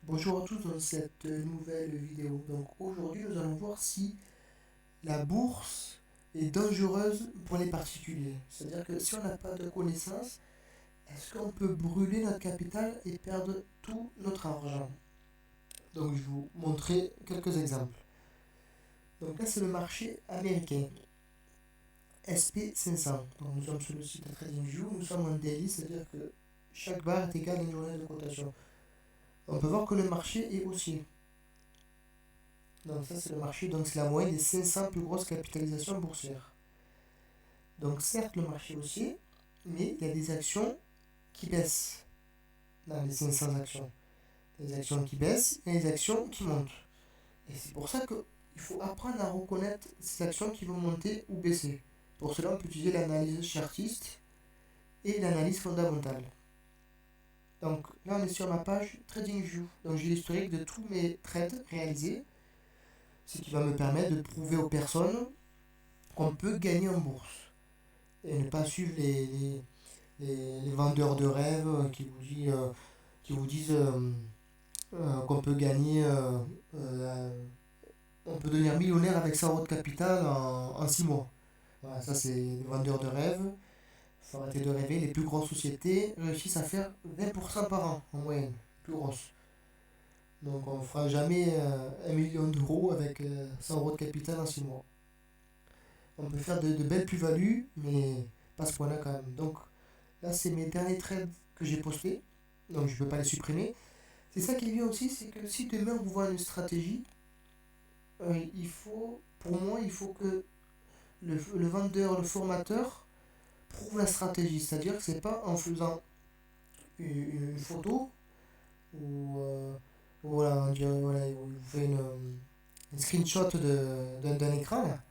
Bonjour à tous dans cette nouvelle vidéo. Donc aujourd'hui nous allons voir si la bourse est dangereuse pour les particuliers. C'est-à-dire que si on n'a pas de connaissances, est-ce qu'on peut brûler notre capital et perdre tout notre argent? Donc je vais vous montrer quelques exemples. Donc là c'est le marché américain, SP 500. Donc nous sommes sur le site de TradingView, nous sommes en daily, c'est-à-dire que chaque barre est égale à une journée de cotation. On peut voir que le marché est haussier. Donc ça c'est le marché, donc c'est la moyenne des 500 plus grosses capitalisations boursières. Donc certes le marché est haussier, mais il y a des actions qui baissent dans les 500 actions. Des actions qui baissent et des actions qui montent. Et c'est pour ça qu'il faut apprendre à reconnaître ces actions qui vont monter ou baisser. Pour cela on peut utiliser l'analyse chartiste et l'analyse fondamentale. Donc là on est sur ma page TradingView. Donc j'ai l'historique de tous mes trades réalisés, ce qui va me permettre de prouver aux personnes qu'on peut gagner en bourse. Et ne pas suivre les vendeurs de rêves qui vous disent qu'on peut gagner, on peut devenir millionnaire avec 100 euros de capital en 6 mois. Voilà, ça c'est des vendeurs de rêves. Il faut arrêter de rêver. Les plus grosses sociétés réussissent à faire 20% par an en moyenne, plus grosses. Donc on ne fera jamais 1 million d'euros avec 100 euros de capital en 6 mois. On peut faire de belles plus-values, mais pas ce point-là quand même. Donc là, c'est mes derniers trades que j'ai postés. Donc je ne peux pas les supprimer. C'est ça qui est bien aussi, c'est que si demain on vous vend une stratégie, pour moi, il faut que le vendeur, le formateur, prouve la stratégie. C'est-à-dire que c'est pas en faisant une photo ou voilà, voilà, vous faites une screenshot d'un écran. Là.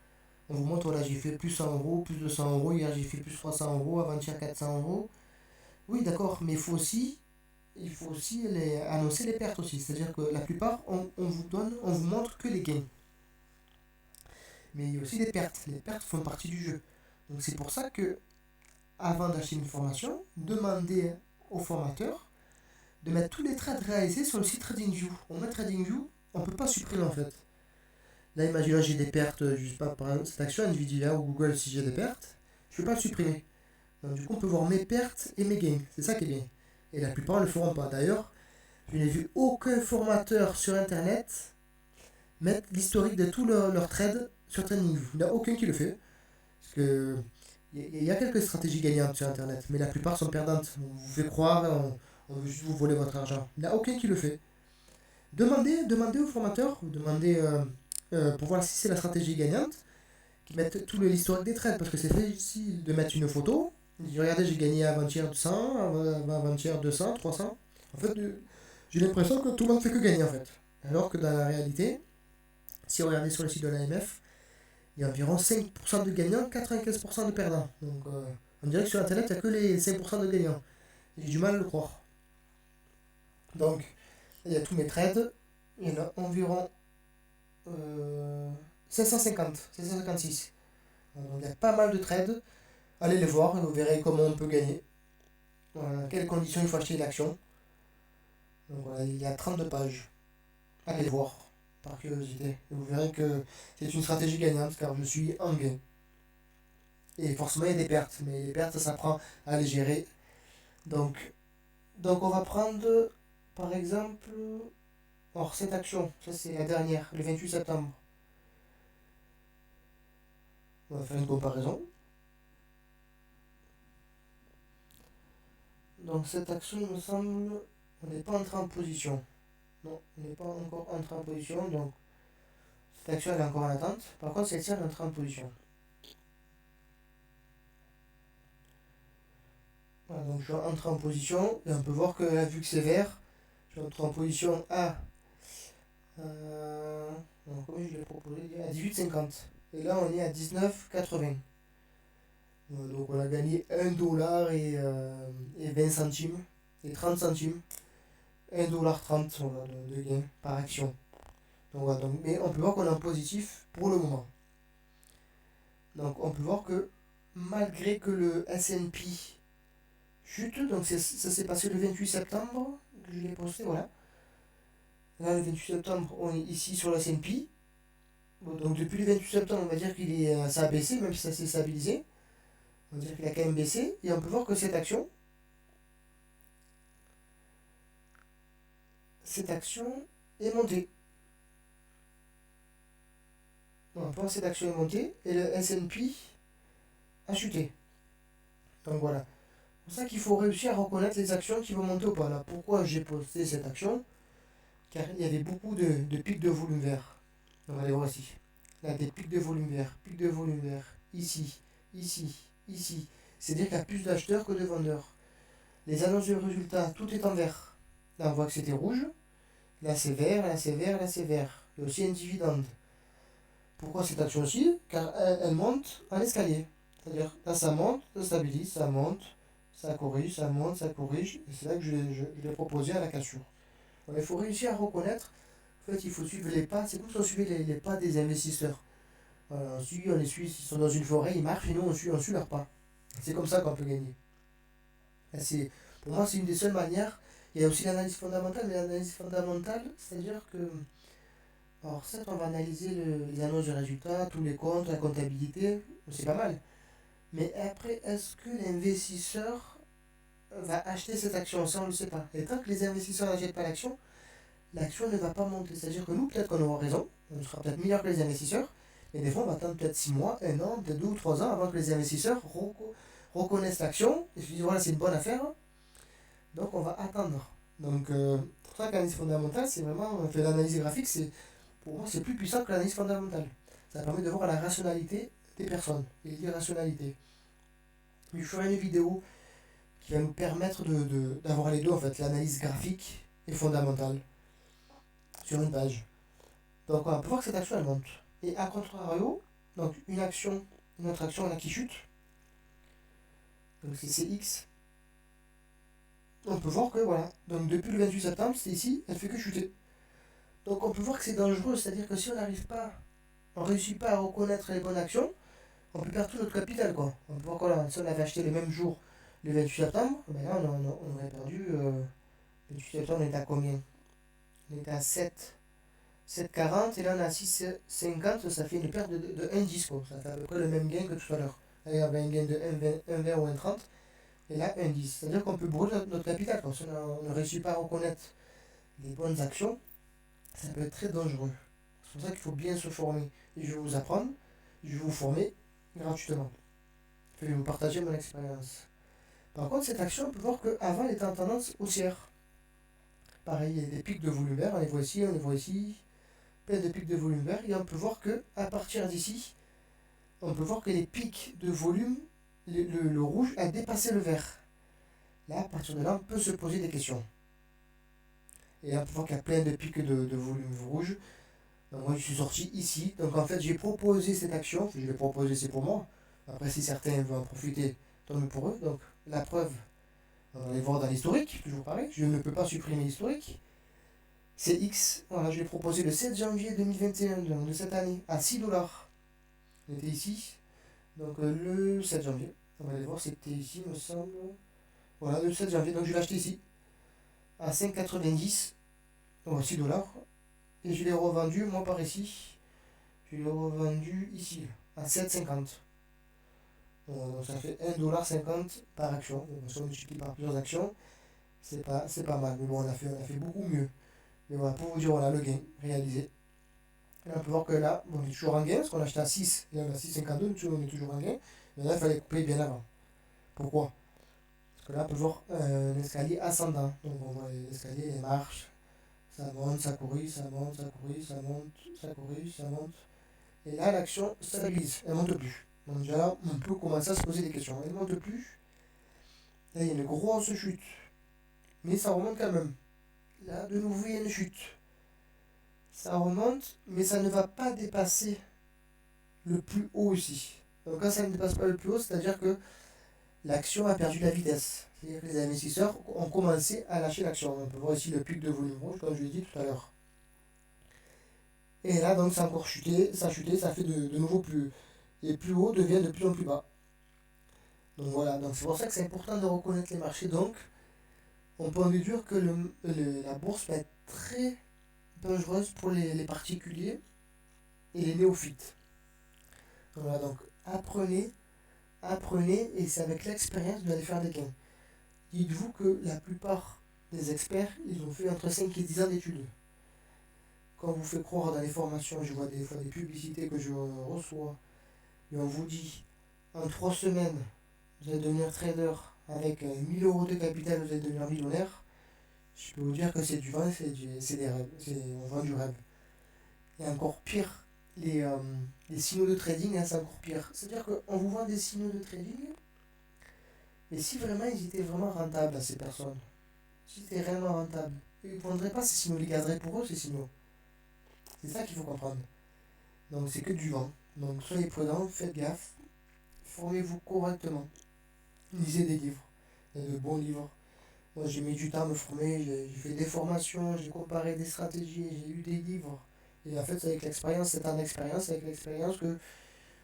On vous montre, voilà, j'ai fait plus 100 euros, plus 200 euros, hier j'ai fait plus 300 euros, avant-hier 400 euros. Oui, d'accord, mais il faut aussi annoncer les pertes aussi. C'est-à-dire que la plupart, on vous montre que les gains. Mais il y a aussi des pertes. Les pertes font partie du jeu. Donc c'est pour ça que, avant d'acheter une formation, demandez au formateur de mettre tous les trades réalisés sur le site TradingView. On met TradingView, on ne peut pas supprimer en fait. Là, imaginons j'ai des pertes, je sais pas, par exemple, cette action Nvidia ou Google, si j'ai des pertes, je ne peux pas le supprimer. Donc du coup, on peut voir mes pertes et mes gains. C'est ça qui est bien. Et la plupart ne le feront pas. D'ailleurs, je n'ai vu aucun formateur sur internet mettre l'historique de tous leurs trades sur TradingView. Il n'y en a aucun qui le fait. Parce que il y a quelques stratégies gagnantes sur internet, mais la plupart sont perdantes. On vous fait croire, on veut juste vous voler votre argent. Il n'y en a aucun qui le fait. Demandez au formateur, demandez pour voir si c'est la stratégie gagnante, qui mettent tout l'historique des trades. Parce que c'est fait ici de mettre une photo. Regardez, j'ai gagné avant-hier 100, avant-hier 200, 300. En fait, j'ai l'impression que tout le monde fait que gagner en fait. Alors que dans la réalité, si vous regardez sur le site de l'AMF, il y a environ 5% de gagnants, 95% de perdants. Donc on dirait que sur internet, il n'y a que les 5% de gagnants. J'ai du mal à le croire. Donc, il y a tous mes trades. Il y en a environ 550, 556. Donc il y a pas mal de trades. Allez les voir et vous verrez comment on peut gagner. Voilà, quelles conditions il faut acheter l'action. Donc voilà, il y a 32 pages. Allez voir, par curiosité. Et vous verrez que c'est une stratégie gagnante car je suis en gain. Et forcément, il y a des pertes, mais les pertes, ça s'apprend à les gérer. Donc, donc on va prendre, par exemple, or, cette action, ça c'est la dernière, le 28 septembre. On va faire une comparaison. Donc cette action, il me semble, on n'est pas entré en position. Non, on n'est pas encore entré en position, donc cette action elle est encore en attente. Par contre, celle-ci elle est entrée en position. Voilà, donc je suis entré en position, et on peut voir que là, vu que c'est vert, je suis entré en position à comment je l'ai proposé à 18,50. Et là, on est à 19,80. Donc, on a gagné 1$ et 20 centimes et 30 centimes. 1,30$ voilà, de gain par action. Donc, voilà, mais on peut voir qu'on est en positif pour le moment. Donc, on peut voir que malgré que le S&P chute, donc ça s'est passé le 28 septembre, que je l'ai posté, voilà. Là, le 28 septembre, on est ici sur le S&P. Bon, donc depuis le 28 septembre, on va dire ça a baissé, même si ça s'est stabilisé. On va dire qu'il a quand même baissé. Et on peut voir que cette action est montée. On peut voir que cette action est montée et le S&P a chuté. Donc voilà. C'est pour ça qu'il faut réussir à reconnaître les actions qui vont monter ou pas. Là, pourquoi j'ai posté cette action? Car il y avait beaucoup de pics de volume vert. On va les voir ici. Là, des pics de volume vert, pics de volume vert, ici, ici, ici. C'est-à-dire qu'il y a plus d'acheteurs que de vendeurs. Les annonces de résultats, tout est en vert. Là, on voit que c'était rouge. Là, c'est vert, là, c'est vert, là, c'est vert. Il y a aussi un dividende. Pourquoi cette action aussi? Car elle monte en escalier. C'est-à-dire, là, ça monte, ça stabilise, ça monte, ça corrige, ça monte, ça corrige. Et c'est là que je l'ai proposé à la cassure. Il faut réussir à reconnaître. En fait, il faut suivre les pas. C'est comme si on suivait les pas des investisseurs. Voilà, on les suit. Ils sont dans une forêt, ils marchent et nous, on suit leurs pas. C'est comme ça qu'on peut gagner. Pour moi, c'est une des seules manières. Il y a aussi l'analyse fondamentale, mais l'analyse fondamentale, c'est-à-dire que. Alors, certes, on va analyser les annonces de résultats, tous les comptes, la comptabilité, c'est pas mal. Mais après, est-ce que l'investisseur va acheter cette action? Ça, on ne le sait pas. Et tant que les investisseurs n'achètent pas l'action ne va pas monter. C'est-à-dire que nous, peut-être qu'on aura raison, on sera peut-être meilleur que les investisseurs, mais des fois, on va attendre peut-être 6 mois, 1 an, peut-être 2 ou 3 ans avant que les investisseurs reconnaissent l'action et se disent voilà, c'est une bonne affaire, donc on va attendre. Donc, pour ça que l'analyse fondamentale, c'est vraiment. L'analyse graphique, pour moi, c'est plus puissant que l'analyse fondamentale. Ça permet de voir la rationalité des personnes et l'irrationalité. Je ferai une vidéo qui va nous permettre d'avoir les deux, en fait, l'analyse graphique et fondamentale, sur une page. Donc on peut voir que cette action elle monte. Et à contrario, donc une autre action là qui chute, donc c'est CX, on peut voir que voilà, donc depuis le 28 septembre, c'était ici, elle fait que chuter. Donc on peut voir que c'est dangereux, c'est-à-dire que si on réussit pas à reconnaître les bonnes actions, on peut perdre tout notre capital quoi. On peut voir que là, si on avait acheté le même jour, le 28 septembre, ben là on aurait perdu, le 28 septembre on était à combien? On était à 7,40 et là on est à 6,50, ça fait une perte de 1,10 quoi. Ça fait à peu près le même gain que tout à l'heure. Là il y avait un gain de 1,20 ou 1,30 et là 1,10. C'est-à-dire qu'on peut brûler notre capital quand on ne réussit pas à reconnaître les bonnes actions, ça peut être très dangereux. C'est pour ça qu'il faut bien se former. Et je vais vous apprendre, je vais vous former gratuitement. Je vais vous partager mon expérience. Par contre, cette action, on peut voir qu'avant, elle était en tendance haussière. Pareil, il y a des pics de volume vert, on les voit ici, plein de pics de volume vert, et on peut voir que à partir d'ici, on peut voir que les pics de volume, le rouge a dépassé le vert. Là, à partir de là, on peut se poser des questions. Et là, on peut voir qu'il y a plein de pics de volume rouge. Donc moi, je suis sorti ici. Donc en fait, j'ai proposé cette action. Je l'ai proposé, c'est pour moi. Après, si certains veulent en profiter, tant mieux pour eux. Donc la preuve, on va aller voir dans l'historique, toujours pareil. Je ne peux pas supprimer l'historique. C'est X. Voilà, je l'ai proposé le 7 janvier 2021, donc de cette année, à 6 $. On était ici. Donc le 7 janvier. On va aller voir, c'était ici, me semble. Voilà, le 7 janvier. Donc je l'ai acheté ici. À 5,90. Donc 6 $. Et je l'ai revendu, moi par ici. Je l'ai revendu ici, à 7,50. Donc ça fait 1,50 $ par action. Donc, si on multiplie par plusieurs actions, c'est pas mal. Mais bon, on a fait beaucoup mieux. Mais voilà, pour vous dire, voilà le gain réalisé. Et on peut voir que là, bon, on est toujours en gain, parce qu'on a acheté à 6, et on a 6,52, donc on est toujours en gain. Mais là, il fallait couper bien avant. Pourquoi? Parce que là, on peut voir un escalier ascendant. Donc on voit l'escalier, il marche, ça monte, ça corrige, ça monte, ça corrige, ça monte, ça corrige, ça monte. Et là, l'action stabilise, elle ne monte plus. Donc déjà là, on peut commencer à se poser des questions. Elle ne monte plus. Là, il y a une grosse chute. Mais ça remonte quand même. Là, de nouveau, il y a une chute. Ça remonte, mais ça ne va pas dépasser le plus haut ici. Donc quand ça ne dépasse pas le plus haut, c'est-à-dire que l'action a perdu la vitesse. C'est-à-dire que les investisseurs ont commencé à lâcher l'action. On peut voir ici le pic de volume rouge, comme je l'ai dit tout à l'heure. Et là, donc, ça a encore chuté, ça fait de nouveau plus. Et plus haut devient de plus en plus bas. Donc voilà, donc c'est pour ça que c'est important de reconnaître les marchés. Donc, on peut en déduire que la bourse va être très, dangereuse pour les particuliers et les néophytes. Voilà, donc apprenez, et c'est avec l'expérience que vous allez faire des gains. Dites-vous que la plupart des experts, ils ont fait entre 5 et 10 ans d'études. Quand on vous fait croire dans les formations, je vois des fois des publicités que je reçois, et on vous dit, en 3 semaines, vous allez devenir trader avec 1000 euros de capital, vous allez devenir millionnaire. Je peux vous dire que c'est du vent, c'est des rêves, on vend du rêve. Et encore pire, les, euh, les signaux de trading, hein, c'est encore pire. C'est-à-dire qu'on vous vend des signaux de trading, mais si vraiment ils étaient vraiment rentables à ces personnes, si c'était réellement rentable, ils ne vendraient pas ces signaux, ils les garderaient pour eux ces signaux. C'est ça qu'il faut comprendre. Donc c'est que du vent. Donc soyez prudents, faites gaffe, formez-vous correctement, lisez des livres, il y a de bons livres. Moi j'ai mis du temps à me former, j'ai fait des formations, j'ai comparé des stratégies, j'ai lu des livres. Et en fait c'est avec l'expérience, c'est un expérience, c'est avec l'expérience que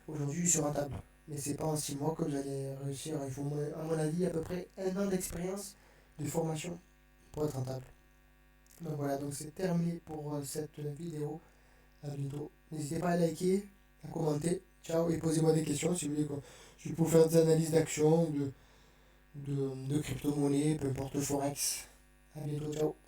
aujourd'hui je suis rentable. Mais c'est pas en 6 mois que vous allez réussir. Il faut à mon avis à peu près 1 an d'expérience de formation pour être rentable. Donc voilà, donc c'est terminé pour cette vidéo. À bientôt. N'hésitez pas à liker, à commenter. Ciao et posez-moi des questions si vous voulez. Quoi. Je peux faire des analyses d'actions, de crypto-monnaies, peu importe Forex. À bientôt, ciao.